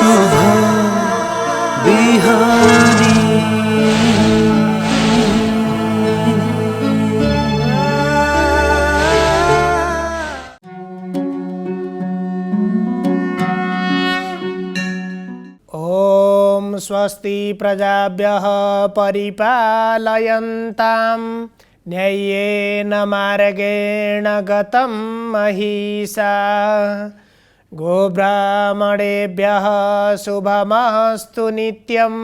शुभ बिहानी। ओम स्वस्ति प्रजाभ्यः परिपालयन्तां न्याय्येन मार्गेण गतं महिषा। गोब्राह्मणेभ्यः शुभमस्तु नित्यं।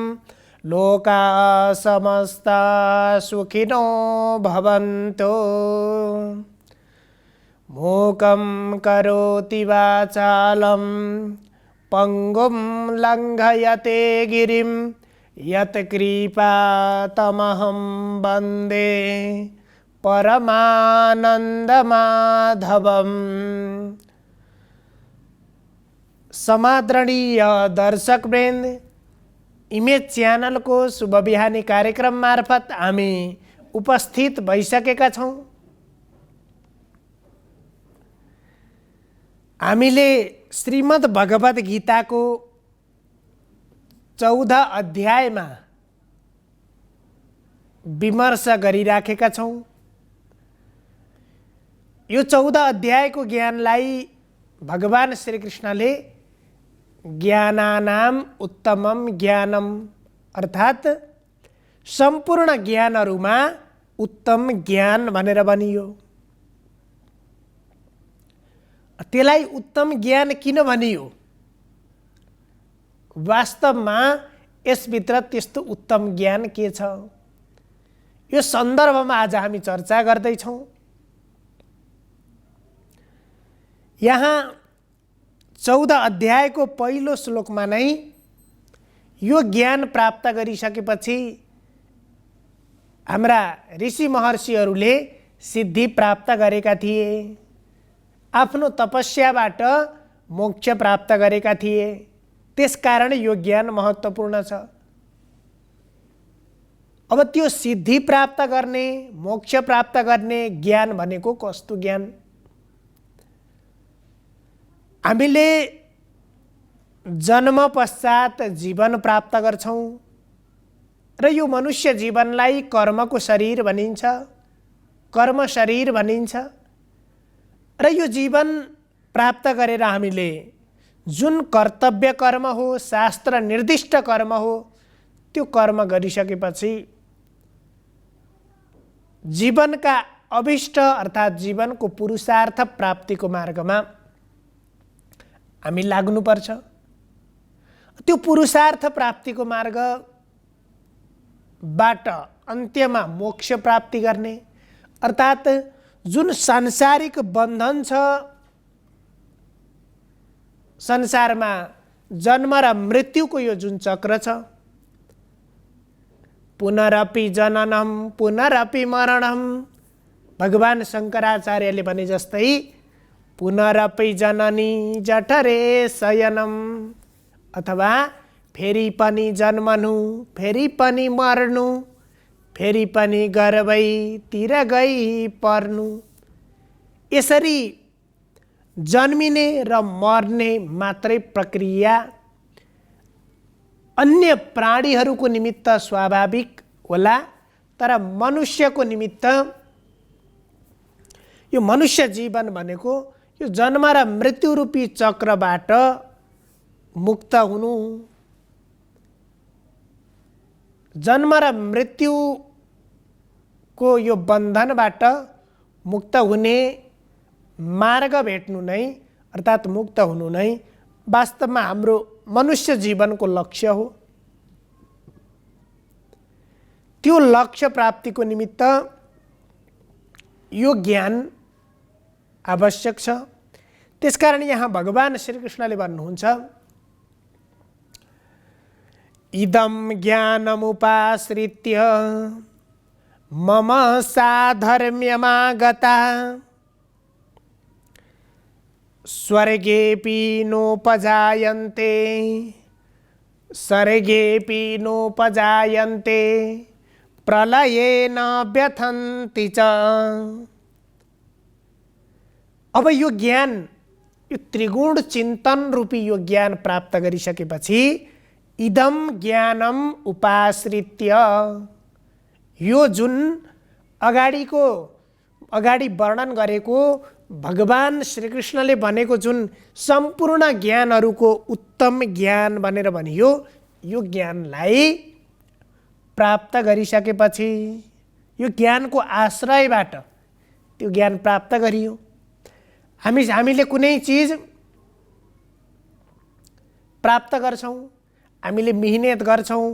लोकाः समस्ताः सुखिनो भवन्तु। मूकं करोति वाचालं पंगुं लंघयते गिरिं यत्कृपातमहं वन्दे परमानन्दमाधवम्। समादरणीय दर्शकवृन्द, इमेज च्यानल को शुभ बिहानी कार्यक्रम मार्फत हामी उपस्थित भइसकेका छौं। हामीले श्रीमद् भगवत गीता को 14 अध्यायमा विमर्श गरिराखेका छौं। यो 14 अध्यायको ज्ञानलाई भगवान श्री कृष्णले ज्ञानानाम उत्तमम ज्ञानम अर्थात सम्पूर्ण ज्ञानहरुमा उत्तम ज्ञान भनेर भनियो। त्यसलाई उत्तम ज्ञान किन भनियो? वास्तवमा यसभित्र त्यस्तो उत्तम ज्ञान के छ? यो सन्दर्भमा आज हामी चर्चा गर्दैछौँ। यहाँ 14 अध्यायको पहिलो श्लोकमा नै यो ज्ञान प्राप्त गरिसकेपछि हाम्रा ऋषि महर्षिहरूले सिद्धि प्राप्त गरेका थिए, आफ्नो तपस्याबाट मोक्ष प्राप्त गरेका थिए। त्यसकारण यो ज्ञान महत्त्वपूर्ण छ। अब त्यो सिद्धि प्राप्त गर्ने, मोक्ष प्राप्त गर्ने ज्ञान भनेको कस्तो ज्ञान? हामीले जन्म पश्चात जीवन प्राप्त गर्छौं र यो मनुष्य जीवनलाई कर्मको शरीर भनिन्छ, कर्म शरीर भनिन्छ। र यो जीवन प्राप्त गरेर हामीले जुन कर्तव्य कर्म हो, शास्त्र निर्दिष्ट कर्म हो, त्यो कर्म गरिसकेपछि जीवनका अभिष्ट अर्थात जीवनको पुरुषार्थ प्राप्तिको मार्गमा हामी लाग्नुपर्छ। त्यो पुरुषार्थ प्राप्तिको मार्गबाट अन्त्यमा मोक्ष प्राप्ति गर्ने अर्थात जुन सांसारिक बन्धन छ, संसारमा जन्म र मृत्युको यो जुन चक्र छ, पुनरपि जननम पुनरपि मरणम, भगवान शङ्कराचार्यले भने जस्तै पुनरपि जननी जठरे शयनम, अथवा फेरि पनि जन्मनु फेरि पनि मर्नु फेरि पनि गर्भैतिर गई पर्नु। यसरी जन्मिने र मर्ने मात्रै प्रक्रिया अन्य प्राणीहरूको निमित्त स्वाभाविक होला, तर मनुष्यको निमित्त यो मनुष्य जीवन भनेको यो जन्म र मृत्यु रूपी चक्रबाट मुक्त हुनु, जन्म र मृत्युको यो बन्धनबाट मुक्त हुने मार्ग भेट्नु नै अर्थात मुक्त हुनु नै वास्तवमा हाम्रो मनुष्य जीवनको लक्ष्य हो। त्यो लक्ष्य प्राप्तिको निमित्त यो ज्ञान आवश्यक छ। त्यसकारण यहाँ भगवान श्री कृष्णले भन्नुहुन्छ, इदं ज्ञानमुपाश्रित्य मम साधर्म्यमागता स्वर्गेऽपि नोपजायन्ते सर्गेऽपि नोपजायन्ते प्रलये न व्यथन्ति च। अब यो ज्ञान यो त्रिगुण चिन्तन रूपी यो ज्ञान प्राप्त गरिसकेपछि इदम ज्ञानम उपाश्रित्य, यो जुन अगाडि वर्णन गरेको भगवान श्रीकृष्णले भनेको जुन सम्पूर्ण ज्ञानहरूको उत्तम ज्ञान भनेर भनियो, यो ज्ञानलाई प्राप्त गरिसकेपछि यो ज्ञानको आश्रयबाट त्यो ज्ञान प्राप्त गरियो। हामीले कुनै चिज प्राप्त गर्छौँ, हामीले मिहिनेत गर्छौँ,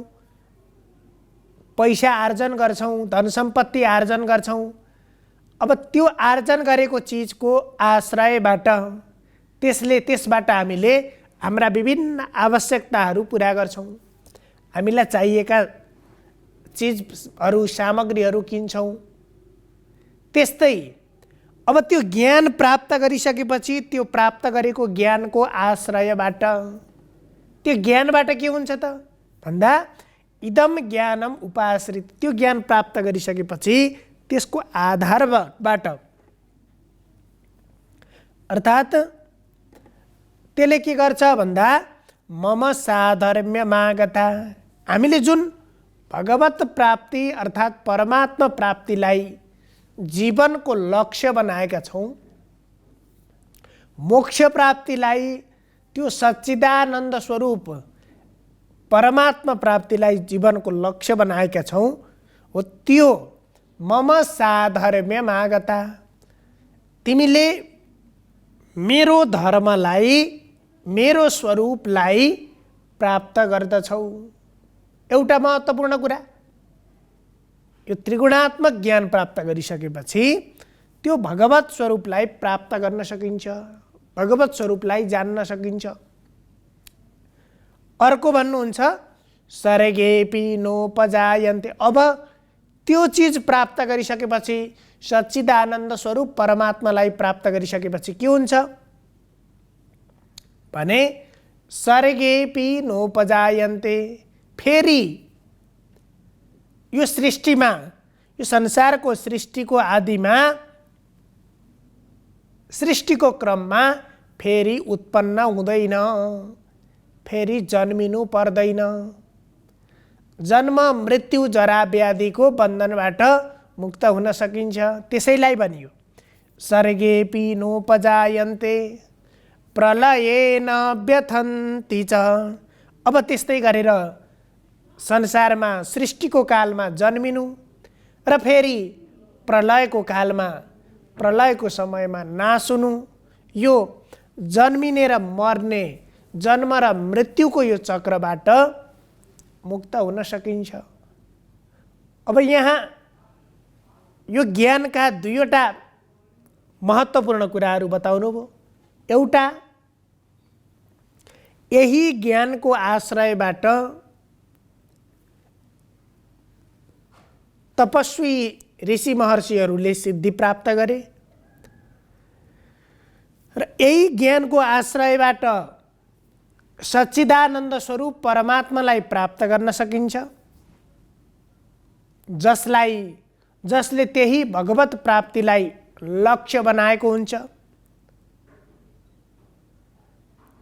पैसा आर्जन गर्छौँ, धन सम्पत्ति आर्जन गर्छौँ। अब त्यो आर्जन गरेको चिजको आश्रयबाट त्यसबाट हामीले हाम्रा विभिन्न आवश्यकताहरू पुरा गर्छौँ, हामीलाई चाहिएका चिजहरू सामग्रीहरू किन्छौँ। त्यस्तै अब त्यो ज्ञान प्राप्त गरिसकेपछि त्यो प्राप्त गरेको ज्ञानको आश्रयबाट त्यो ज्ञानबाट के हुन्छ त भन्दा इदम ज्ञानम उपाश्रित, त्यो ज्ञान प्राप्त गरिसकेपछि त्यसको आधारबाट अर्थात् त्यसले के गर्छ भन्दा मम साधर्म्यमागता, हामीले जुन भगवत प्राप्ति अर्थात् परमात्मा प्राप्तिलाई जीवनको लक्ष्य बनाएका छौँ, मोक्ष प्राप्तिलाई, त्यो सच्चिदानन्द स्वरूप परमात्मा प्राप्तिलाई जीवनको लक्ष्य बनाएका छौँ, हो त्यो मम साधर्म्यमागता, तिमीले मेरो धर्मलाई, मेरो स्वरूपलाई प्राप्त गर्दछौ। एउटा महत्त्वपूर्ण कुरा, यो त्रिगुणात्मक ज्ञान प्राप्त गरिसकेपछि त्यो भगवत स्वरूपलाई प्राप्त गर्न सकिन्छ, भगवत स्वरूपलाई जान्न सकिन्छ। अर्को भन्नुहुन्छ सर्गेपि नोपजायन्ते, अब त्यो चिज प्राप्त गरिसकेपछि सच्चिदानन्द स्वरूप परमात्मालाई प्राप्त गरिसकेपछि के हुन्छ भने सर्गेपि नोपजायन्ते, फेरि यो सृष्टिमा, यो संसारको सृष्टिको आदिमा, सृष्टिको क्रममा फेरि उत्पन्न हुँदैन, फेरि जन्मिनु पर्दैन। जन्म मृत्यु जरा व्याधिको बन्धनबाट मुक्त हुन सकिन्छ। त्यसैलाई भनियो सर्गेपि नोपजायन्ते प्रलयेन व्यथन्ति च। अब त्यस्तै गरेर संसारमा सृष्टिको कालमा जन्मिनु र फेरि प्रलयको कालमा, प्रलयको समयमा नाश हुनु, यो जन्मिने र मर्ने, जन्म र मृत्युको यो चक्रबाट मुक्त हुन सकिन्छ। अब यहाँ यो ज्ञानका दुईवटा महत्त्वपूर्ण कुराहरू बताउनु भयो। एउटा, यही ज्ञानको आश्रयबाट तपस्वी ऋषि महर्षिहरूले सिद्धि प्राप्त गरे र यही ज्ञानको आश्रयबाट सच्चिदानन्द स्वरूप परमात्मालाई प्राप्त गर्न सकिन्छ, जसले त्यही भगवत प्राप्तिलाई लक्ष्य बनाएको हुन्छ।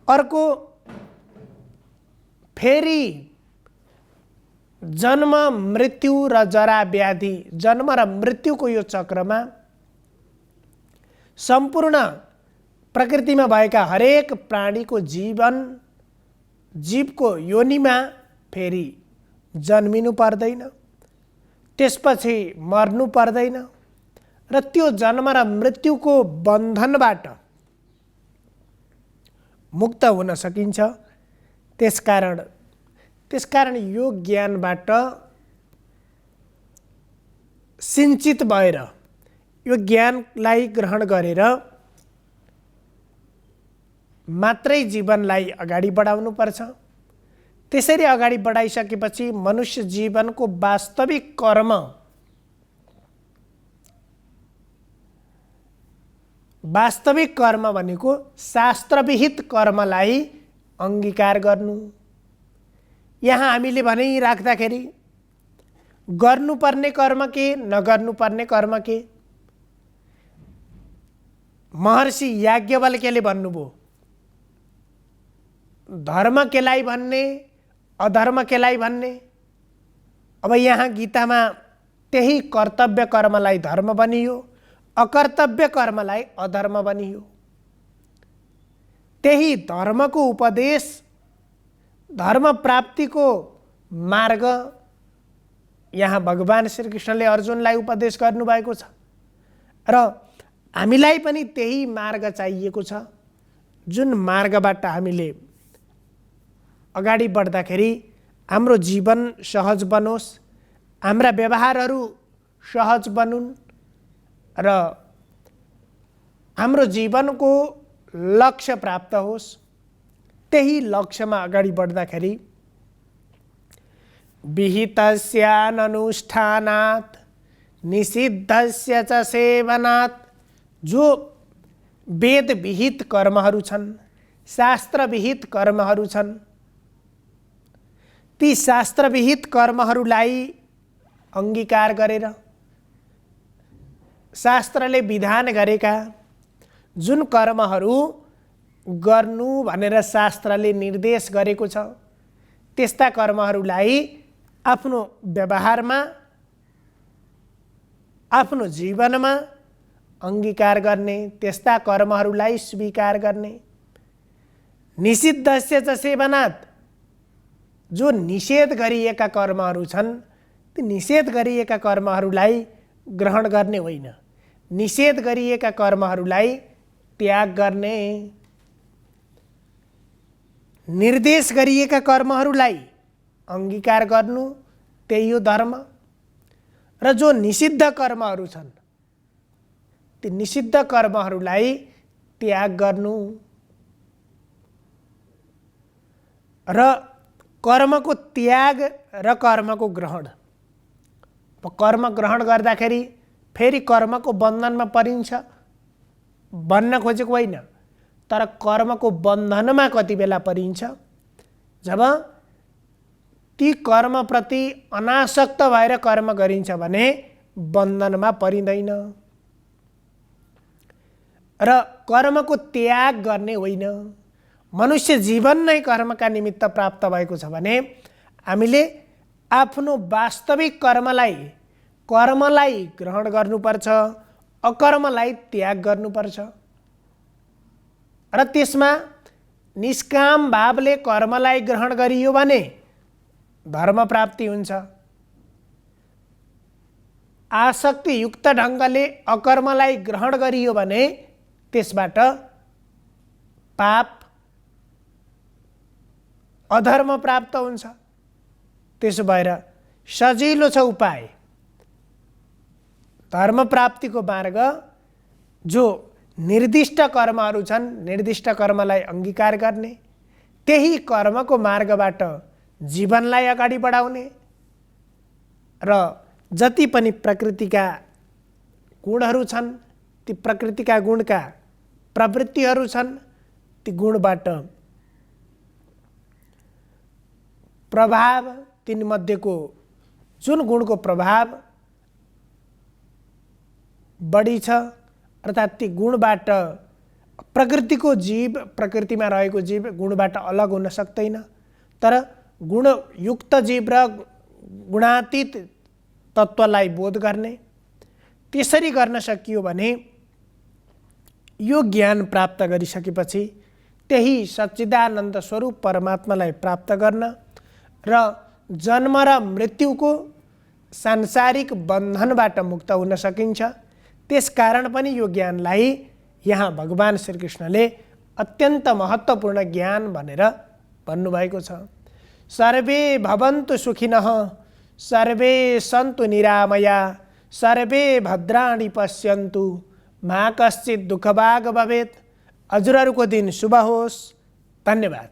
अर्को, फेरि जन्म मृत्यु र जरा व्याधि, जन्म र मृत्युको यो चक्रमा सम्पूर्ण प्रकृतिमा भएका हरेक प्राणीको जीवको योनिमा फेरि जन्मिनु पर्दैन, त्यसपछि मर्नु पर्दैन र त्यो जन्म र मृत्युको बन्धनबाट मुक्त हुन सकिन्छ। त्यसकारण यो ज्ञानबाट सिञ्चित भएर, यो ज्ञानलाई ग्रहण गरेर मात्रै जीवनलाई अगाडि बढाउनु पर्छ। त्यसरी अगाडि बढाइसकेपछि मनुष्य जीवनको वास्तविक कर्म भनेको शास्त्रविहित कर्मलाई अङ्गीकार गर्नु। यहाँ हामीले भनिराख्दाखेरि गर्नुपर्ने कर्म के, नगर्नुपर्ने कर्म के, महर्षि याज्ञवल्क्यले भन्नुभयो धर्म केलाई भन्ने, अधर्म केलाई भन्ने। अब यहाँ गीतामा त्यही कर्तव्य कर्मलाई धर्म बनियो, अकर्तव्य कर्मलाई अधर्म बनियो। त्यही धर्मको उपदेश, धर्म प्राप्तिको मार्ग यहाँ भगवान श्रीकृष्णले अर्जुनलाई उपदेश गर्नुभएको छ र हामीलाई पनि त्यही मार्ग चाहिएको छ, जुन मार्गबाट हामीले अगाडि बढ्दाखेरि हाम्रो जीवन सहज बनोस्, हाम्रा व्यवहारहरू सहज बनुन् र हाम्रो जीवनको लक्ष्य प्राप्त होस्। त्यही लक्ष्यमा अगाडि बढ्दाखेरि विहितस्याननुष्ठानात् निषिद्धस्य च सेवनात्, जो वेद विहित कर्महरू छन्, शास्त्र विहित कर्महरू छन्, ती शास्त्र विहित कर्महरूलाई अंगीकार गरेर शास्त्रले विधान गरेका जुन कर्महरू गर्नु भनेर शास्त्रले निर्देश गरेको छ, त्यस्ता कर्महरूलाई आफ्नो व्यवहारमा, आफ्नो जीवनमा अंगीकार गर्ने, त्यस्ता कर्महरूलाई स्वीकार गर्ने। निषिद्धस्य च सेवनात्, जो निषेध गरिएका कर्महरू छन्, ती निषेध गरिएका कर्महरूलाई ग्रहण गर्ने होइन, निषेध गरिएका कर्महरूलाई त्याग गर्ने। निर्देश गरिएका कर्महरूलाई अंगीकार गर्नु, त्यही हो धर्म। र जो निषिद्ध कर्महरू छन्, ती निषिद्ध कर्महरूलाई त्याग गर्नु। र कर्मको त्याग र कर्मको ग्रहण, कर्म ग्रहण गर्दाखेरि फेरि कर्मको बन्धनमा परिन्छ भन्न खोजेको होइन, तर कर्मको बन्धनमा कति बेला परिन्छ, जब ती कर्मप्रति अनासक्त भएर कर्म गरिन्छ भने बन्धनमा परिँदैन। र कर्मको त्याग गर्ने होइन। मनुष्य जीवन नै कर्मका निमित्त प्राप्त भएको छ भने हामीले आफ्नो वास्तविक कर्मलाई ग्रहण गर्नुपर्छ, अकर्मलाई त्याग गर्नुपर्छ। र त्यसमा निष्काम भावले कर्मलाई ग्रहण गरियो भने धर्म प्राप्ति हुन्छ। आसक्तियुक्त ढङ्गले अकर्मलाई ग्रहण गरियो भने त्यसबाट पाप, अधर्म प्राप्त हुन्छ। त्यसो भएर सजिलो छ उपाय, धर्म प्राप्तिको मार्ग। जो निर्दिष्ट कर्महरू छन्, निर्दिष्ट कर्मलाई अंगीकार गर्ने, त्यही कर्मको मार्गबाट जीवनलाई अगाडि बढाउने र जति पनि प्रकृतिका गुणहरू छन्, ती प्रकृतिका गुणका प्रवृत्तिहरू छन्, ती गुणबाट प्रभाव, तिनमध्येको जुन गुणको प्रभाव बढी छ, अर्थात् ती गुणबाट प्रकृतिको जीव, प्रकृतिमा रहेको जीव गुणबाट अलग हुन सक्दैन, तर गुणयुक्त जीव र गुणातीत तत्त्वलाई बोध गर्ने, त्यसरी गर्न सकियो भने यो ज्ञान प्राप्त गरिसकेपछि त्यही सच्चिदानन्द स्वरूप परमात्मालाई प्राप्त गर्न र जन्म र मृत्युको सांसारिक बन्धनबाट मुक्त हुन सकिन्छ। त्यसकारण पनि यो ज्ञानलाई यहाँ भगवान श्रीकृष्णले अत्यन्त महत्त्वपूर्ण ज्ञान भनेर भन्नुभएको छ। सर्वे भवन्तु सुखिनः, सर्वे सन्तु निरामया, सर्वे भद्राणि पश्यन्तु, मा कश्चित् दुःखभाग् भवेत्। हजुरहरूको दिन शुभ होस्। धन्यवाद।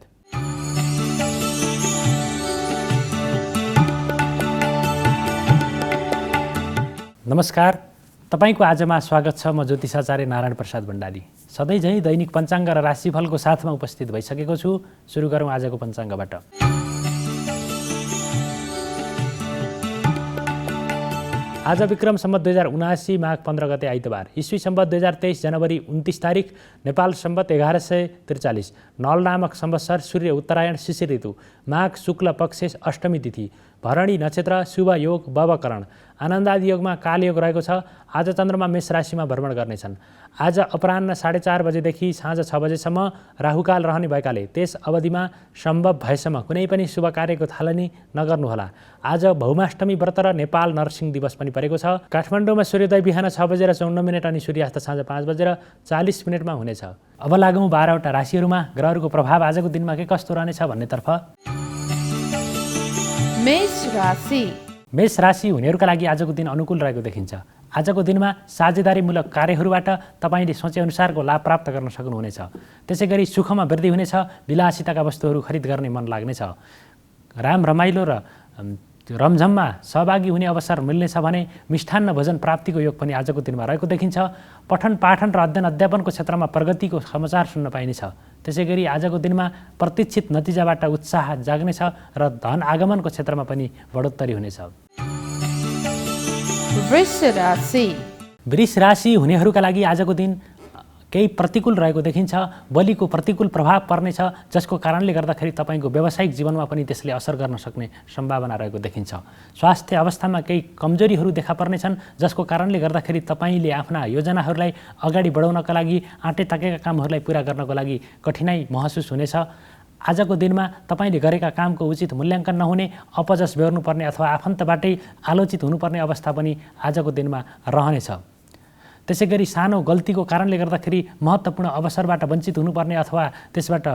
नमस्कार, तपाईको आजमा स्वागत छ। म ज्योतिषाचार्य नारायण प्रसाद भण्डारी सधैँ झैँ दैनिक पञ्चाङ्ग र राशिफलको साथमा उपस्थित भइसकेको छु। सुरु गरौँ आजको पञ्चाङ्गबाट। आज विक्रम सम्वत 2079 माघ 15 गते आइतबार, ईस्वी सम्वत 2023 जनवरी 29 तारिक, नेपाल सम्वत 1143, नल नामक संवत्सर, सूर्य उत्तरायण, शिशिर ऋतु, माघ शुक्ल पक्ष, अष्टमी तिथि, भरणी नक्षत्र, शुभ योग बवकरण, आनन्दादि योगमा कालयोग रहेको छ। आज चन्द्रमा मेष राशिमा भ्रमण गर्नेछन्। आज अपराह्न 4:30 बजेदेखि साँझ 6 बजेसम्म राहुकाल रहने भएकाले त्यस अवधिमा सम्भव भएसम्म कुनै पनि शुभ कार्यको थालनी नगर्नुहोला। आज भौमाष्टमी व्रत र नेपाल नरसिंह दिवस पनि परेको छ। काठमाडौँमा सूर्योदय बिहान 6:54 अनि सूर्यास्त साँझ 5:40 हुनेछ। अब लागौँ 12वटा राशिहरूमा ग्रहहरूको प्रभाव आजको दिनमा के कस्तो रहनेछ भन्नेतर्फ। मेष राशि हुनेहरूका लागि आजको दिन अनुकूल रहेको देखिन्छ। आजको दिनमा साझेदारीमूलक कार्यहरूबाट तपाईँले सोचेअनुसारको लाभ प्राप्त गर्न सक्नुहुनेछ। त्यसै गरी सुखमा वृद्धि हुनेछ। विलासिताका वस्तुहरू खरिद गर्ने मन लाग्नेछ। राम रमाइलो र रमझममा सहभागी हुने अवसर मिल्नेछ भने मिष्ठान्न भोजन प्राप्तिको योग पनि आजको दिनमा रहेको देखिन्छ। पठन पाठन र अध्ययन अध्यापनको क्षेत्रमा प्रगतिको समाचार सुन्न पाइनेछ। त्यसै गरी आजको दिनमा प्रतीक्षित नतिजाबाट उत्साह जाग्नेछ र धन आगमनको क्षेत्रमा पनि बढोत्तरी हुनेछ। वृष राशि हुनेहरूका लागि आजको दिन केही प्रतिकूल रहेको देखिन्छ। बलिको प्रतिकूल प्रभाव पर्नेछ, जसको कारणले गर्दाखेरि तपाईँको व्यावसायिक जीवनमा पनि त्यसले असर गर्न सक्ने सम्भावना रहेको देखिन्छ। स्वास्थ्य अवस्थामा केही कमजोरीहरू देखा पर्नेछन्, जसको कारणले गर्दाखेरि तपाईँले आफ्ना योजनाहरूलाई अगाडि बढाउनका लागि आँटेताकेका कामहरूलाई पुरा गर्नको लागि कठिनाई महसुस हुनेछ। आजको दिनमा तपाईँले गरेका कामको उचित मूल्याङ्कन नहुने, अपजस बेहोर्नुपर्ने अथवा आफन्तबाटै आलोचित हुनुपर्ने अवस्था पनि आजको दिनमा रहनेछ। त्यसै गरी सानो गल्तीको कारणले गर्दाखेरि महत्त्वपूर्ण अवसरबाट वञ्चित हुनुपर्ने अथवा त्यसबाट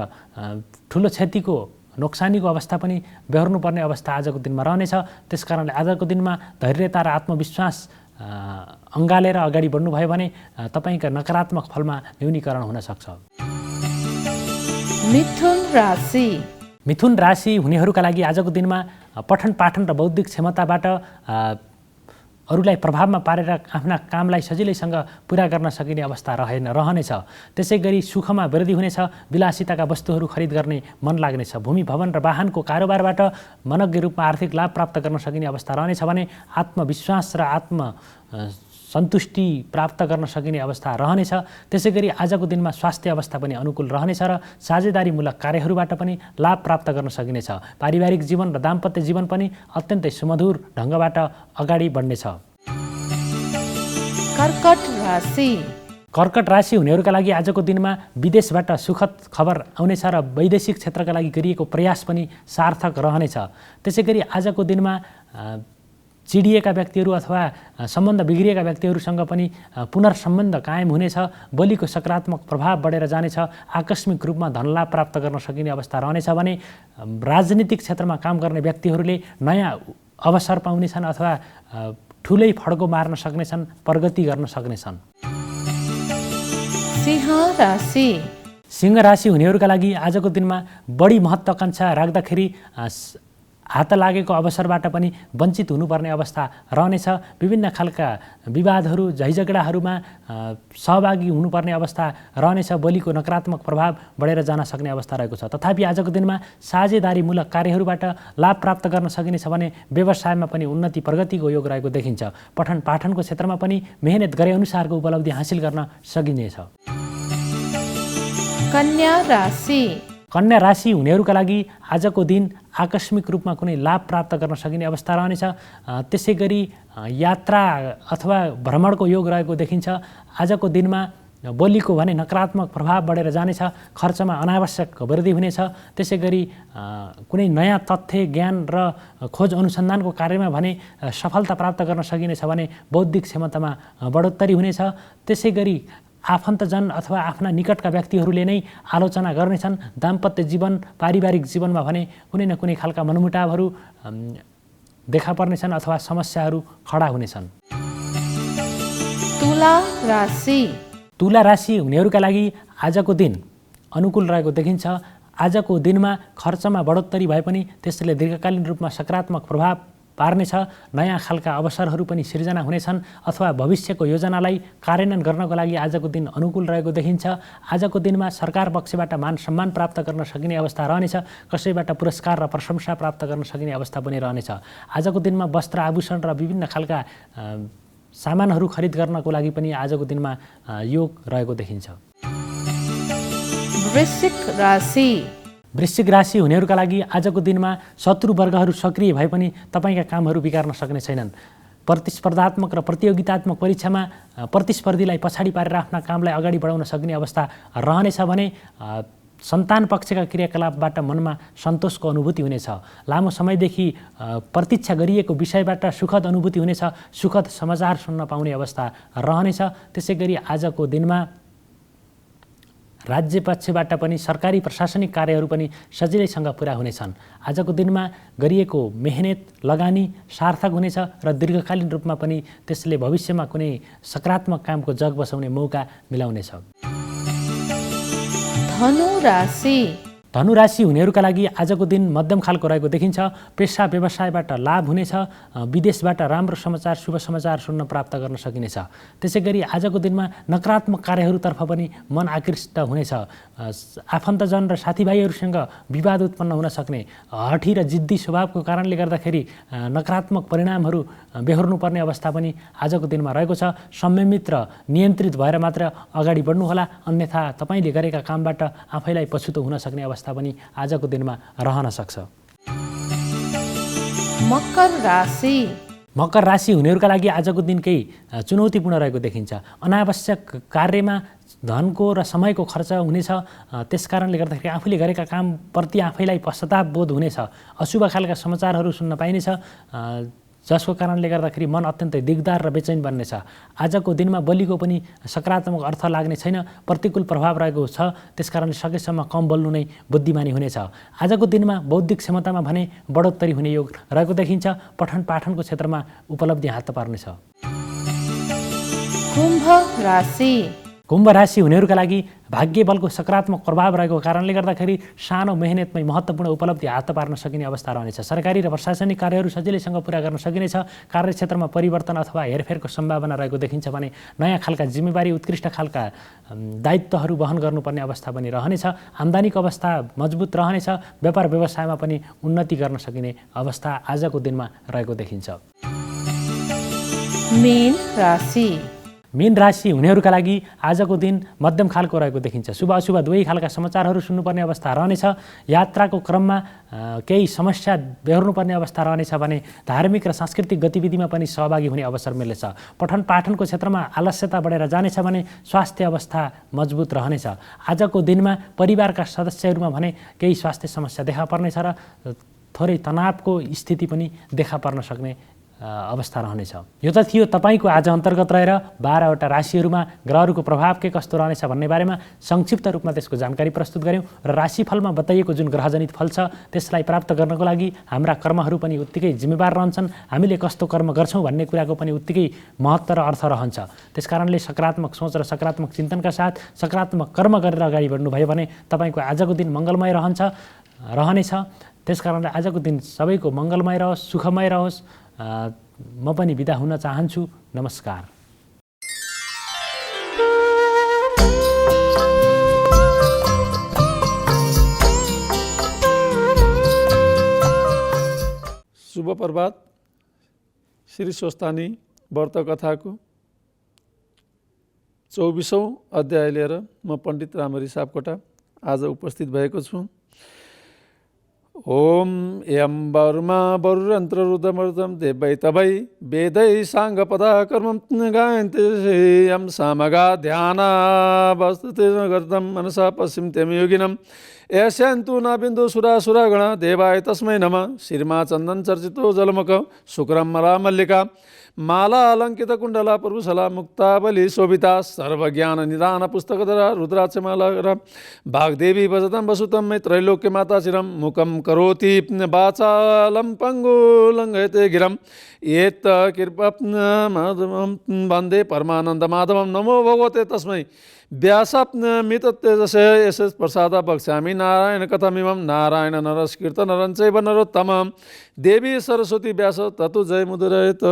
ठुलो क्षतिको नोक्सानीको अवस्था पनि बेहोर्नुपर्ने अवस्था आजको दिनमा रहनेछ। त्यसकारणले आजको दिनमा धैर्यता र आत्मविश्वास अँगालेर अगाडि बढ्नुभयो भने तपाईँका नकारात्मक फलमा न्यूनीकरण हुन सक्छ। मिथुन राशि हुनेहरूका लागि आजको दिनमा पठन पाठन र बौद्धिक क्षमताबाट अरूलाई प्रभावमा पारेर आफ्ना कामलाई सजिलैसँग पुरा गर्न सकिने अवस्था रहनेछ। त्यसै गरी सुखमा वृद्धि हुनेछ। विलासिताका वस्तुहरू खरिद गर्ने मन लाग्नेछ। भूमि भवन र वाहनको कारोबारबाट मनज्ञ रूपमा आर्थिक लाभ प्राप्त गर्न सकिने अवस्था रहनेछ भने आत्मविश्वास र सन्तुष्टि प्राप्त गर्न सकिने अवस्था रहनेछ। त्यसै गरी आजको दिनमा स्वास्थ्य अवस्था पनि अनुकूल रहनेछ र साझेदारीमूलक कार्यहरूबाट पनि लाभ प्राप्त गर्न सकिनेछ। पारिवारिक जीवन र दाम्पत्य जीवन पनि अत्यन्तै सुमधुर ढङ्गबाट अगाडि बढ्नेछ। कर्कट राशि हुनेहरूका लागि आजको दिनमा विदेशबाट सुखद खबर आउनेछ र वैदेशिक क्षेत्रका लागि गरिएको प्रयास पनि सार्थक रहनेछ। त्यसै गरी आजको दिनमा चिडिएका व्यक्तिहरू अथवा सम्बन्ध बिग्रिएका व्यक्तिहरूसँग पनि पुनर्सम्बन्ध कायम हुनेछ। बलिको सकारात्मक प्रभाव बढेर जानेछ। आकस्मिक रूपमा धनलाभ प्राप्त गर्न सकिने अवस्था रहनेछ भने राजनीतिक क्षेत्रमा काम गर्ने व्यक्तिहरूले नयाँ अवसर पाउनेछन् अथवा ठुलै फड्को मार्न सक्नेछन्, प्रगति गर्न सक्नेछन्। सिंह राशि हुनेहरूका लागि आजको दिनमा बढी महत्त्वाकांक्षा राख्दाखेरि हात लागेको अवसरबाट पनि वञ्चित हुनुपर्ने अवस्था रहनेछ। विभिन्न खालका विवादहरू झैझगडाहरूमा सहभागी हुनुपर्ने अवस्था रहनेछ। बलिको नकारात्मक प्रभाव बढेर जान सक्ने अवस्था रहेको छ। तथापि आजको दिनमा साझेदारीमूलक कार्यहरूबाट लाभ प्राप्त गर्न सकिनेछ भने व्यवसायमा पनि उन्नति प्रगतिको योग रहेको देखिन्छ। पठन पाठनको क्षेत्रमा पनि मेहनत गरे अनुसारको उपलब्धि हासिल गर्न सकिनेछ। कन्या राशि हुनेहरूका लागि आजको दिन आकस्मिक रूपमा कुनै लाभ प्राप्त गर्न सकिने अवस्था रहनेछ। त्यसै गरी यात्रा अथवा भ्रमणको योग रहेको देखिन्छ। आजको दिनमा बलिको भने नकारात्मक प्रभाव बढेर जानेछ। खर्चमा अनावश्यक वृद्धि हुनेछ। त्यसै गरी कुनै नयाँ तथ्य ज्ञान र खोज अनुसन्धानको कार्यमा भने सफलता प्राप्त गर्न सकिनेछ भने बौद्धिक क्षमतामा बढोत्तरी हुनेछ। त्यसै गरी आफन्तजन अथवा आफ्ना निकटका व्यक्तिहरूले नै आलोचना गर्नेछन्। दाम्पत्य जीवन पारिवारिक जीवनमा भने कुनै न कुनै खालका मनमुटावहरू देखा पर्नेछन् अथवा समस्याहरू खडा हुनेछन्। तुला राशि हुनेहरूका लागि आजको दिन अनुकूल रहेको देखिन्छ। आजको दिनमा खर्चमा बढोत्तरी भए पनि त्यसले दीर्घकालीन रूपमा सकारात्मक प्रभाव पार्नेछ, नयाँ खालका अवसरहरू पनि सिर्जना हुनेछन् अथवा भविष्यको योजनालाई कार्यान्वयन गर्नको लागि आजको दिन अनुकूल रहेको देखिन्छ। आजको दिनमा सरकार पक्षबाट मान सम्मान प्राप्त गर्न सकिने अवस्था रहनेछ, कसैबाट पुरस्कार र प्रशंसा प्राप्त गर्न सकिने अवस्था पनि रहनेछ। आजको दिनमा वस्त्र आभूषण र विभिन्न खालका सामानहरू खरिद गर्नको लागि पनि आजको दिनमा योग रहेको देखिन्छ। वृश्चिक राशि हुनेहरूका लागि आजको दिनमा शत्रु वर्गहरू सक्रिय भए पनि तपाईँका कामहरू बिगार्न सक्ने छैनन्। प्रतिस्पर्धात्मक र प्रतियोगितात्मक परीक्षामा प्रतिस्पर्धीलाई पछाडि पारेर आफ्ना कामलाई अगाडि बढाउन सक्ने अवस्था रहनेछ भने सन्तान पक्षका क्रियाकलापबाट मनमा सन्तोषको अनुभूति हुनेछ। लामो समयदेखि प्रतीक्षा गरिएको विषयबाट सुखद अनुभूति हुनेछ, सुखद समाचार सुन्न पाउने अवस्था रहनेछ। त्यसै गरी आजको दिनमा राज्य पक्षबाट पनि सरकारी प्रशासनिक कार्यहरू पनि सजिलैसँग पुरा हुनेछन्। आजको दिनमा गरिएको मेहनत लगानी सार्थक हुनेछ र दीर्घकालीन रूपमा पनि त्यसले भविष्यमा कुनै सकारात्मक कामको जग बसाउने मौका मिलाउनेछ। धनु राशि हुनेहरूका लागि आजको दिन मध्यम खालको रहेको देखिन्छ। पेसा व्यवसायबाट लाभ हुनेछ, विदेशबाट राम्रो समाचार शुभ समाचार सुन्न प्राप्त गर्न सकिनेछ। त्यसै गरी आजको दिनमा नकारात्मक कार्यहरूतर्फ पनि मन आकृष्ट हुनेछ। आफन्तजन र साथीभाइहरूसँग विवाद उत्पन्न हुन सक्ने, हठी र जिद्दी स्वभावको कारणले गर्दाखेरि नकारात्मक परिणामहरू बेहोर्नुपर्ने अवस्था पनि आजको दिनमा रहेको छ। संयमित र नियन्त्रित भएर मात्र अगाडि बढ्नुहोला, अन्यथा तपाईँले गरेका कामबाट आफैलाई पछुतो हुन सक्ने अवस्था पनि आजको दिनमा रहन सक्छ। मकर राशि हुनेहरूका लागि आजको दिन केही चुनौतीपूर्ण रहेको देखिन्छ। अनावश्यक कार्यमा धनको र समयको खर्च हुनेछ। त्यस कारणले गर्दाखेरि आफूले गरेका कामप्रति आफैलाई पश्चाताप बोध हुनेछ। अशुभ खालका समाचारहरू सुन्न पाइनेछ, जसको कारणले गर्दाखेरि मन अत्यन्तै दिगदार र बेचैन बन्नेछ। आजको दिनमा बलिको पनि सकारात्मक अर्थ लाग्ने छैन, प्रतिकूल प्रभाव रहेको छ। त्यसकारणले सकेसम्म कम बोल्नु नै बुद्धिमानी हुनेछ। आजको दिनमा बौद्धिक क्षमतामा भने बढोत्तरी हुने योग रहेको देखिन्छ। पठन पाठनको क्षेत्रमा उपलब्धि हात पार्नेछ। कुम्भ राशि हुनेहरूका लागि भाग्य बलको सकारात्मक प्रभाव रहेको कारणले गर्दाखेरि सानो मेहनतमै महत्त्वपूर्ण उपलब्धि हात पार्न सकिने अवस्था रहनेछ। सरकारी र प्रशासनिक कार्यहरू सजिलैसँग पुरा गर्न सकिनेछ। कार्यक्षेत्रमा परिवर्तन अथवा हेरफेरको सम्भावना रहेको देखिन्छ भने नयाँ खालका जिम्मेवारी, उत्कृष्ट खालका दायित्वहरू वहन गर्नुपर्ने अवस्था पनि रहनेछ। आम्दानीको अवस्था मजबुत रहनेछ। व्यापार व्यवसायमा पनि उन्नति गर्न सकिने अवस्था आजको दिनमा रहेको देखिन्छ। मीन राशि हुनेहरूका लागि आजको दिन मध्यम खालको रहेको देखिन्छ। शुभ अशुभ दुवै खालका समाचारहरू सुन्नुपर्ने अवस्था रहनेछ। यात्राको क्रममा केही समस्या बेहोर्नुपर्ने अवस्था रहनेछ भने धार्मिक र सांस्कृतिक गतिविधिमा पनि सहभागी हुने अवसर मिल्नेछ। पठन पाठनको क्षेत्रमा आलस्यता बढेर जानेछ भने स्वास्थ्य अवस्था मजबुत रहनेछ। आजको दिनमा परिवारका सदस्यहरूमा भने केही स्वास्थ्य समस्या देखा पर्नेछ र थोरै तनावको स्थिति पनि देखा पर्न सक्ने अवस्था रहनेछ। यो त थियो तपाईँको आज अन्तर्गत रहेर 12वटा राशिहरूमा ग्रहहरूको प्रभाव के कस्तो रहनेछ भन्ने बारेमा संक्षिप्त रूपमा त्यसको जानकारी प्रस्तुत गऱ्यौँ र राशिफलमा बताइएको जुन ग्रहजनित फल छ त्यसलाई प्राप्त गर्नको लागि हाम्रा कर्महरू पनि उत्तिकै जिम्मेवार रहन्छन्। हामीले कस्तो कर्म गर्छौँ भन्ने कुराको पनि उत्तिकै महत्त्व र अर्थ रहन्छ। त्यसकारणले सकारात्मक सोच र सकारात्मक चिन्तनका साथ सकारात्मक कर्म गरेर अगाडि बढ्नुभयो भने तपाईँको आजको दिन मङ्गलमय रहनेछ। त्यसकारणले आजको दिन सबैको मङ्गलमय रहोस्, सुखमय रहोस्। म पनि बिदा हुन चाहन्छु। नमस्कार। शुभ प्रभात। श्री स्वस्तानी व्रत कथाको 24औं अध्याय लिएर म पण्डित रामहरि सापकोटा आज उपस्थित भएको छु। ओम यम वर्मा वरुरन्त्र रुद्रमर्दम देवै तवै वेदै साङ्गपदा कर्मं गायन्ते यम सामगा ध्याना वस्तुते गर्दम मनसा पश्चिमतेम योगिनम यस्यन्तु न बिन्दु सुरासुरगण देवाय तस्मै नमः। श्रीमा चन्दन चर्चितो जलमुख शुक्रम मला मल्लिका माला अलङ्कित कुण्डला प्रभुशला मुक्तावली शोभिता सर्वज्ञान निदान पुस्तकधरा रुद्राक्षमाला भागदेवी भजतं वसुतं मे त्रैलोक्य माता चिरं मुखं करोति वाचालं पङ्गुलङ्घयते गिरं एत कृपा माधवं वन्दे परमानन्द माधवं। नमो भगवते तस्मै व्यासाप्नमित तेजसे यशस् प्रसाद वक्ष्यामि नारायण कथमिमं नारायण नरस्कृत नरञ्चैव नरोत्तमं देवी सरस्वती व्यास ततु जय मुदुरयत।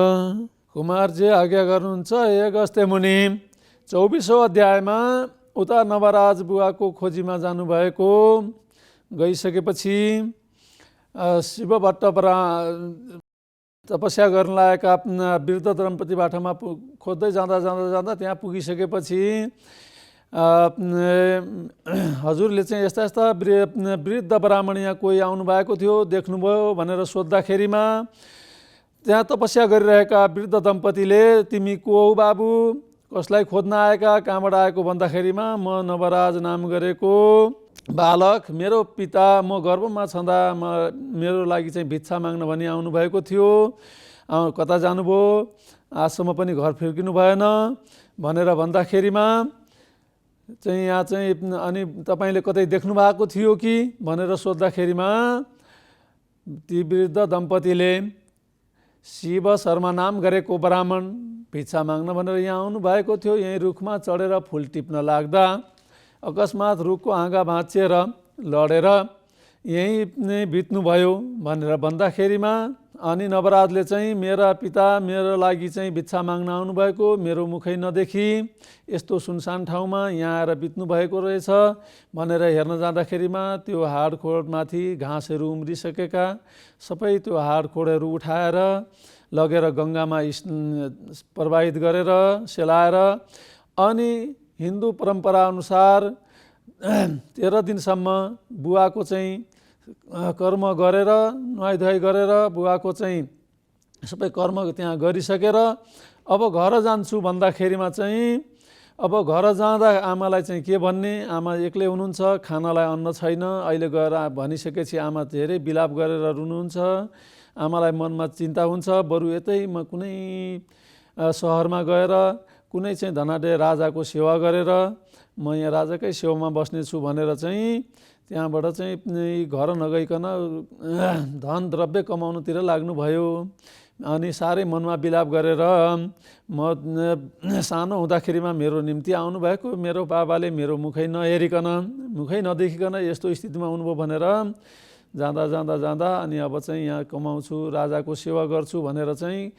कुमारजी आज्ञा गर्नुहुन्छ, हे अगस्त्य मुनि, 24औं अध्यायमा उता नवराज बुवाको खोजीमा जानुभएको गइसकेपछि शिव भट्ट तपस्या गर्न लागेका वृद्ध दम्पतिबाटमा खोज्दै जाँदा त्यहाँ पुगिसकेपछि हजुरले चाहिँ यस्ता यस्ता वृद्ध ब्राह्मण यहाँ कोही आउनु भएको थियो, देख्नुभयो भनेर सोद्धाखेरिमा त्यहाँ तपस्या गरिरहेका वृद्ध दम्पतिले तिमी को हौ बाबु, कसलाई खोज्न आएका, कहाँबाट आएको भन्दाखेरिमा म नवराज नाम गरेको बालक, मेरो पिता म गर्भमा छँदा मेरो लागि चाहिँ भिक्षा माग्न भनी आउनुभएको थियो, कता जानुभयो, आजसम्म पनि घर फर्किनु भएन भनेर भन्दाखेरिमा चाहिँ यहाँ चाहिँ अनि तपाईँले कतै देख्नु भएको थियो कि भनेर सोद्धाखेरिमा ती वृद्ध दम्पतिले शिव शर्मा नाम गरेको ब्राह्मण भिक्षा माग्न भनेर यहाँ आउनु भएको थियो, यहीँ रुखमा चढेर फुल टिप्न लाग्दा अकस्मात रुखको हाँगा भाँचिएर लडेर यहीँ नै बित्नुभयो भनेर भन्दाखेरिमा अनि नवराजले चाहिँ मेरा पिता मेरो लागि चाहिँ भिक्षा माग्न आउनुभएको, मेरो मुखै नदेखी यस्तो सुनसान ठाउँमा यहाँ आएर बित्नु भएको रहेछ भनेर हेर्न जाँदाखेरिमा त्यो हाडखोडमाथि घाँसहरू उम्रिसकेका सबै त्यो हाडखोडहरू उठाएर लगेर गङ्गामा प्रवाहित गरेर सेलाएर अनि हिन्दू परम्परा अनुसार 13 दिनसम्म बुवाको चाहिँ कर्म गरेर नुहाइधुवाइ गरेर बुवाको चाहिँ सबै कर्म त्यहाँ गरिसकेर अब घर जान्छु भन्दाखेरिमा चाहिँ अब घर जाँदा आमालाई चाहिँ के भन्ने, आमा एक्लै हुनुहुन्छ, खानालाई अन्न छैन, अहिले गएर भनिसकेपछि आमा धेरै बिलाप गरेर रुनुहुन्छ, आमालाई मनमा चिन्ता हुन्छ, बरु यतै म कुनै सहरमा गएर कुनै चाहिँ धनाढ्य राजाको सेवा गरेर म यहाँ राजाकै सेवामा बस्नेछु भनेर चाहिँ त्यहाँबाट चाहिँ घर नगइकन धन द्रव्य कमाउनुतिर लाग्नुभयो। अनि साह्रै मनमा बिलाप गरेर म सानो हुँदाखेरिमा मेरो निम्ति आउनुभएको मेरो बाबाले मेरो मुखै नहेरिकन मुखै नदेखिकन यस्तो स्थितिमा हुनुभयो भनेर जाँदा अनि अब चाहिँ यहाँ कमाउँछु, राजाको सेवा गर्छु भनेर चाहिँ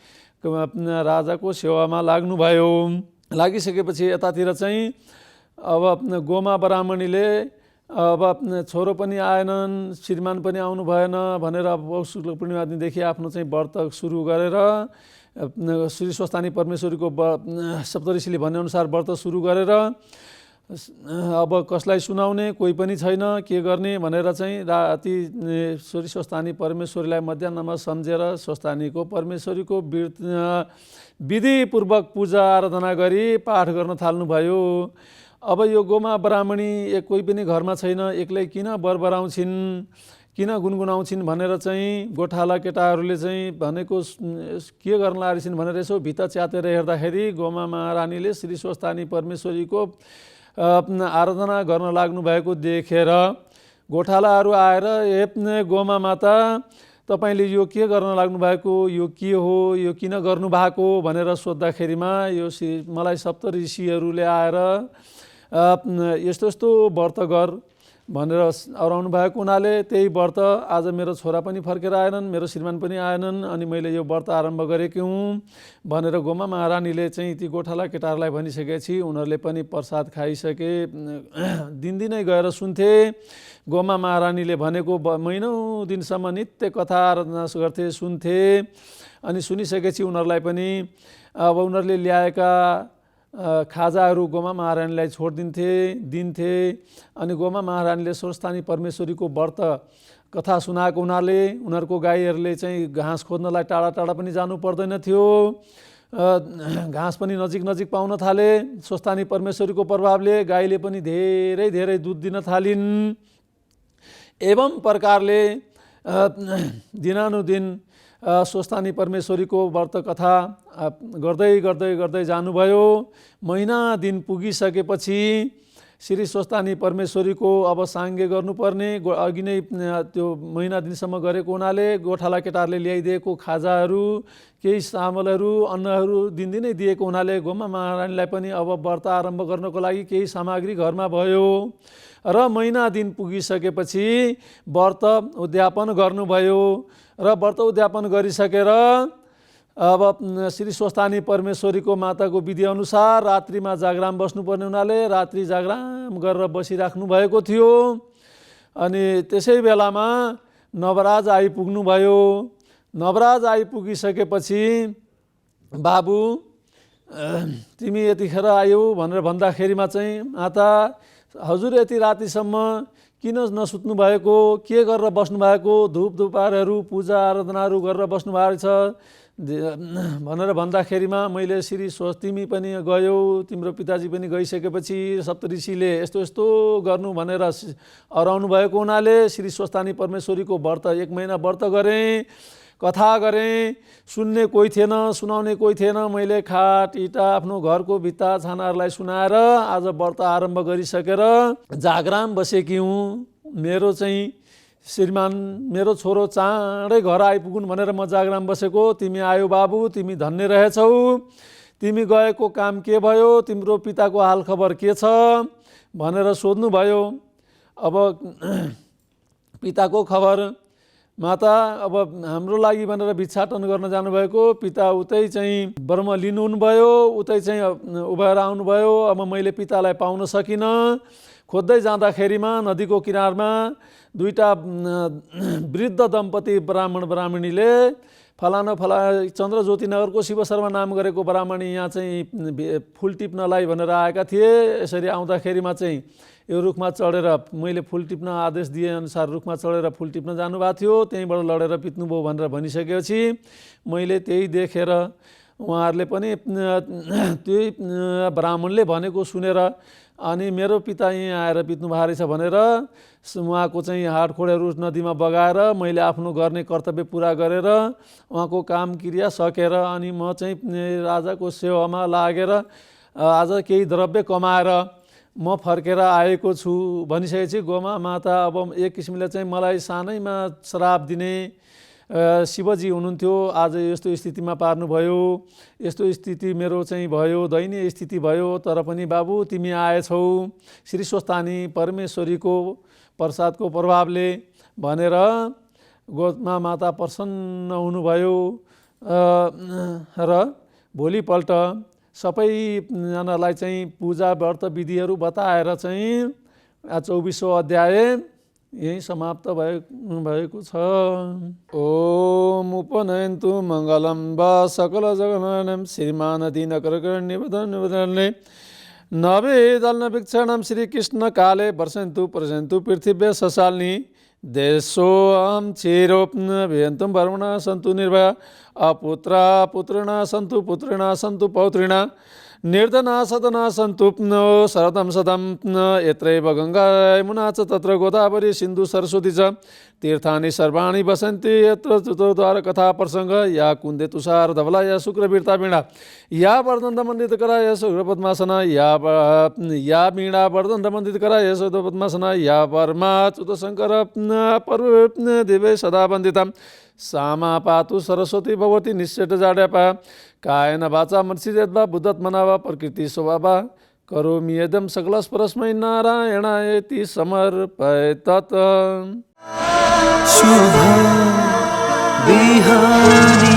राजाको सेवामा लाग्नुभयो। लागिसकेपछि यतातिर चाहिँ अब गोमा ब्राह्मणीले अब छोरो पनि आएनन्, श्रीमान पनि आउनु भएन भनेर अब शुक्ल पूर्णिमा दिनदेखि आफ्नो चाहिँ व्रत सुरु गरेर श्री स्वस्थानी परमेश्वरीको सप्तऋषिले भनेअनुसार व्रत सुरु गरेर अब कसलाई सुनाउने कोही पनि छैन, के गर्ने भनेर चाहिँ राति श्री स्वस्थानी परमेश्वरीलाई मध्याहमा सम्झेर स्वस्थानीको परमेश्वरीको विधिपूर्वक पूजा आराधना गरी पाठ गर्न थाल्नुभयो। अब यो गोमा ब्राह्मणी कोही पनि घरमा छैन, एक्लै किन बरबराउँछिन्, किन गुनगुनाउँछिन् भनेर चाहिँ गोठाला केटाहरूले चाहिँ भनेको के गर्न लागेछिन् भनेर यसो भित्ता च्यातेर हेर्दाखेरि गोमा महारानीले श्री स्वस्थानी परमेश्वरीको आराधना गर्न लाग्नु भएको देखेर गोठालाहरू आएर हे गोमा माता तपाईले यो के गर्न लाग्नु भएको, यो के हो, यो किन गर्नु भएको भनेर सोद्धाखेरिमा यो मलाई सप्त ऋषिहरूले आएर यस्तो यस्तो व्रत गर भनेर अराउनु भएको हुनाले त्यही व्रत आज मेरो छोरा पनि फर्केर आएनन्, मेरो श्रीमान पनि आएनन्, अनि मैले यो व्रत आरम्भ गरेकी हुँ भनेर गोमा महारानीले चाहिँ ती गोठाला केटाहरूलाई भनिसकेपछि उनीहरूले पनि प्रसाद खाइसके। दिनदिनै गएर सुन्थे गोमा महारानीले भनेको, महिनौँ दिनसम्म नित्य कथा आराधना गर्थे, सुन्थे। अनि सुनिसकेपछि उनीहरूलाई पनि अब उनीहरूले ल्याएका खाजाहरू गोमा महारानीलाई दिन्थे। अनि गोमा महारानीले स्वस्थानी परमेश्वरीको व्रत कथा सुनाएको हुनाले उनीहरूको गाईहरूले चाहिँ घाँस खोज्नलाई टाढा टाढा पनि जानु पर्दैन थियो, घाँस पनि नजिक नजिक पाउन थाले। स्वस्थानी परमेश्वरीको प्रभावले गाईले पनि धेरै धेरै दुध दिन थालिन्। एवं प्रकारले दिनानुदिन स्वस्थानी परमेश्वरीको व्रत कथा गर्दै गर्दै गर्दै जानुभयो। महिना दिन पुगिसकेपछि श्री स्वस्थानी परमेश्वरीको अब साङ्गे गर्नुपर्ने अघि नै त्यो महिना दिनसम्म गरेको हुनाले गोठाला केटाहरूले ल्याइदिएको खाजाहरू केही चामलहरू अन्नहरू दिनदिनै दिएको हुनाले गोमा महारानीलाई पनि अब व्रत आरम्भ गर्नको लागि केही सामग्री घरमा भयो र महिना दिन पुगिसकेपछि व्रत उद्यापन गर्नुभयो र व्रत उद्यापन गरिसकेर अब श्री स्वस्थानी परमेश्वरीको माताको विधि अनुसार रात्रिमा जागराम बस्नुपर्ने हुनाले रात्रि जागराम गरेर बसिराख्नु भएको थियो। अनि त्यसै बेलामा नवराज आइपुग्नुभयो। नवराज आइपुगिसकेपछि बाबु तिमी यतिखेर आयौ भनेर भन्दाखेरिमा चाहिँ माता हजुर यति रातिसम्म किन नसुत्नु भएको, के गरेर बस्नु भएको, धूप धुपारहरू पूजा आराधनाहरू गरेर बस्नु भएको छ भनेर भन्दाखेरिमा मैले श्री तिमी पनि गयौ, तिम्रो पिताजी पनि गइसकेपछि सप्तऋषिले यस्तो यस्तो गर्नु भनेर अराउनु भएको हुनाले श्री स्वस्थानी परमेश्वरीको व्रत 1 महिना व्रत गरेँ, कथा गरेँ। सुन्ने कोही थिएन, सुनाउने कोही थिएन। मैले खाट इटा आफ्नो घरको भित्ता छानाहरूलाई सुनाएर आज व्रत आरम्भ गरिसकेर जागराम बसेकी हुँ। मेरो चाहिँ श्रीमान मेरो छोरो चाँडै घर आइपुगुन् भनेर म जागराम बसेको। तिमी आयो बाबु, तिमी धन्य रहेछौ, तिमी गएको काम के भयो, तिम्रो पिताको हाल खबर के छ भनेर सोध्नुभयो। अब पिताको खबर माता अब हाम्रो लागि भनेर भिक्षाटन गर्न जानुभएको, पिता उतै चाहिँ ब्रह्म लिनुहुन्भयो, उतै चाहिँ उभएर आउनुभयो। अब मैले पितालाई पाउन सकिनँ। खोज्दै जाँदाखेरिमा नदीको किनारमा 2टा वृद्ध दम्पति ब्राह्मण ब्राह्मणीले फलाना चन्द्रज्योति नगरको शिव शर्मा नाम गरेको ब्राह्मणी यहाँ चाहिँ फुल टिप्नलाई भनेर आएका थिए। यसरी आउँदाखेरिमा चाहिँ यो रुखमा चढेर मैले फुल टिप्न आदेश दिए अनुसार रुखमा चढेर फुल टिप्न जानुभएको थियो, त्यहीँबाट लडेर पित्नुभयो भनेर भनिसकेपछि मैले त्यही देखेर उहाँहरूले पनि त्यही ब्राह्मणले भनेको सुनेर अनि मेरो पिता यहाँ आएर पित्नु भएको रहेछ भनेर उहाँको चाहिँ हाडखोडहरू नदीमा बगाएर मैले आफ्नो गर्ने कर्तव्य पुरा गरेर उहाँको काम क्रिया सकेर अनि म चाहिँ राजाको सेवामा लागेर आज केही द्रव्य कमाएर म फर्केर आएको छु भनिसकेपछि गोमा माता अब एक किसिमले चाहिँ मलाई सानैमा श्राप दिने शिवजी हुनुहुन्थ्यो, आज यस्तो स्थितिमा पार्नुभयो, यस्तो स्थिति मेरो चाहिँ भयो, दयनीय स्थिति भयो, तर पनि बाबु तिमी आएछौ श्री स्वस्थानी परमेश्वरीको प्रसादको प्रभावले भनेर गोमा माता प्रसन्न हुनुभयो। र भोलिपल्ट सबैजनालाई चाहिँ पूजा व्रत विधिहरू बताएर चाहिँ 24औं अध्याय यही समाप्त भएको छ। ओम उपनयन्तु मङ्गलं वा सकल जगन्नाथं श्रीमानदीनकरकर्ण्यवदनवदने नवेदल्न भिक्षाणं श्रीकृष्ण काले वर्षन्तु प्रसन्तु पृथिव्या सशालिनी देशोऽहं चिरोऽप्यन्तुं वर्मणा सन्तु निर्भया अपुत्रा पुत्रिणा सन्तु पुत्रिणा सन्तु पौत्रिणा निर्धना सदना सन्तु शरदं सदं यत्रैव गङ्गा यमुना च तत्र गोदावरी सिन्धु सरस्वती च तीर्थानि सर्वाणि वसन्ति यत्र चतुर्द्वार कथा प्रसंग या कुन्दे तुषार धवला या शुक्रवीरता वीणा या वर्धन मंडित करा या शुक्र पद्मासना या वीणा वर्धन मंडित करा या शुद्ध पद्मासना या वर्मा च्युत शंकर पर्व दिवे सदा वंदिता सामा पातु सरस्वती भगवती निश्चट जाड्यापा कायन वाचा मनसिद्वा बुद्धत्मना वा प्रकृति स्वभावा करोमि यदम सकलस्परस्मै नारायणायति समर्पयेत्। शुभ बिहानी।